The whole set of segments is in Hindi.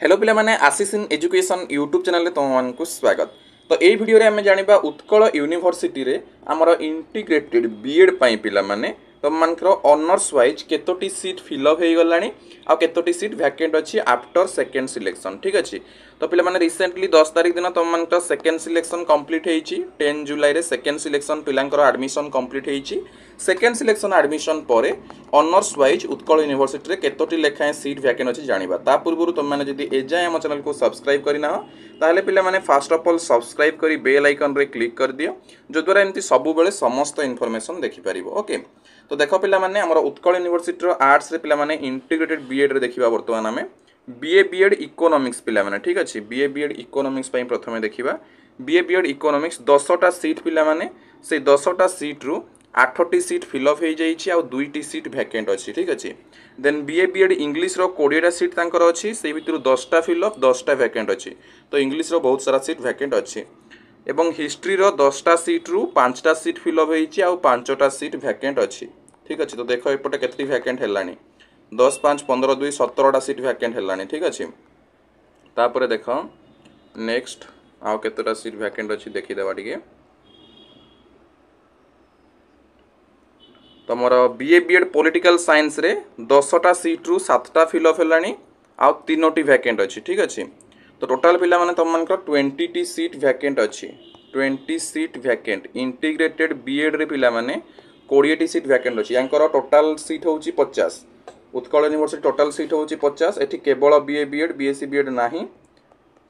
हेलो पिला माने आशीष इन एजुकेशन यूट्यूब चैनल तुमको स्वागत। तो यही वीडियो आम जाना उत्कल यूनिवर्सिटी रे आमर इंटीग्रेटेड बीएड पिला माने तुम ऑनर्स वाइज केतोटी सीट फिलअप हो गला आ केतोटी सीट वैकेंट अच्छी आफ्टर सेकेंड सिलेक्शन। ठीक अच्छे। तो पिला माने रिसेंटली 10 तारिख दिन तुम सेकेंड सिलेक्शन कंप्लीट होती 10 जुलाई रे सेकेंड सिलेक्शन पिलांकर एडमिशन कंप्लीट होती। सेकेंड सिलेक्शन एडमिशन पर ऑनर्स वाइज उत्कल यूनिवर्सिटी रे केतोटी लेखाएं सीट वैकेंट अच्छी जाना। ता पूर्व तुम मैंने जब एजाए आम चैनल को सब्सक्राइब करना ताहले पिला माने फास्ट ऑफ ऑल सब्सक्राइब करी बेल आइकन रे क्लिक कर दियो जो द्वारा एमती सब बेले समस्त इनफॉरमेशन देखि परिबो। ओके। तो देख पिला माने हमर उत्कल यूनिवर्सिटी रो आर्ट्स रे पिला माने इंटीग्रेटेड बीएड रे देखिबा वर्तमान आमे बीए बीएड इकोनॉमिक्स पिला माने। ठीक अछि। बीए बीएड इकोनॉमिक्स पई प्रथमे देखिबा बीए बीएड इकोनॉमिक्स 10टा सीट पिला माने से 10टा सीट रु 8टी सीट फिलअप हो जाइए आ 2टी सीट वैकेंट अच्छी। ठीक अच्छे। देन बीए बीएड इंग्लिश रो 20टा सीट तांकर अच्छी से भितर 10टा फिलअप 10टा वैकेंट अच्छी। तो इंग्लिश रो बहुत सारा सीट वैकेंट अच्छी एवं हिस्ट्री रो 10टा सीट रु 5टा सीट फिलअप होइछि आ 5टा सीट वैकेंट अच्छी। ठीक अच्छे। तो देख एपटे केतटी वैकेंट हेलानी 10 5 15 2 17टा सीट वैकेंट हेलानी। ठीक अच्छे। तापर देख नेक्स्ट आउ केतटा सीट वैकेंट अच्छी देखि देबा टिके। तुमर बीए बीएड पॉलिटिकल साइंस रे 10टा सीट रु 7टा फिलअप हेलानी आ 3टी वैकेंट अच्छी। ठीक अच्छे। तो टोटाल पिला माने तुम मानकर 20टी सीट वैकेंट अच्छी 20 सीट वैकेंट इंटीग्रेटेड बीएड रे पिला माने 20टी सीट वैकेंट अच्छी। यांकर टोटाल सीट होची 50 उत्कल यूनिवर्सिटी टोटाल सीट होची 50 एठी केवल बीए बीएड बीएससी बीएड नाही।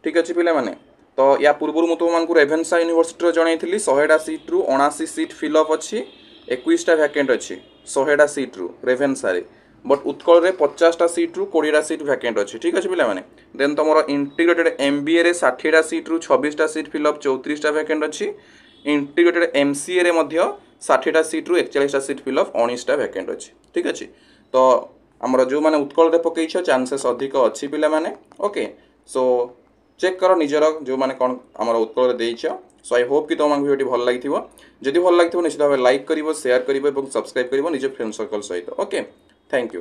ठीक अच्छे पिला माने। तो या पूर्व मु तुमको रेभेन्सा यूनिवर्सिटी रो जणैथिली 100टा सीट रु 79 सीट फिलअप अच्छी 21टा वैकेंट अच्छी 100टा सीट रु रेभेन्सा रे बट उत्कल रे 50टा सीट रु 20टा सीट वैकेंट अच्छी। ठीक अच्छे पिला माने। देन तुमर इंटीग्रेटेड एमबीए रे 60टा सीट रु 26टा सीट फिलअप 34टा वैकेंट अच्छी। इंटीग्रेटेड एमसीए रे मध्य 60टा सीट रु 41टा सीट फिलअप 19टा वैकेंट अच्छी। ठीक अच्छे। तो आमर जो माने उत्कल रे पकेइछ चांसेस अधिक अच्छी पिला माने। ओके। सो चेक करो निजर जो माने कौन आमर उत्कल रे देइछ। सो आई होप कि तुमको वीडियो भल लगी जदि भल लगी निश्चित भाव लाइक करिवो शेयर करिवो एवं सब्सक्राइब करिवो निज फ्रेंड सर्कल सहित। ओके। Thank you.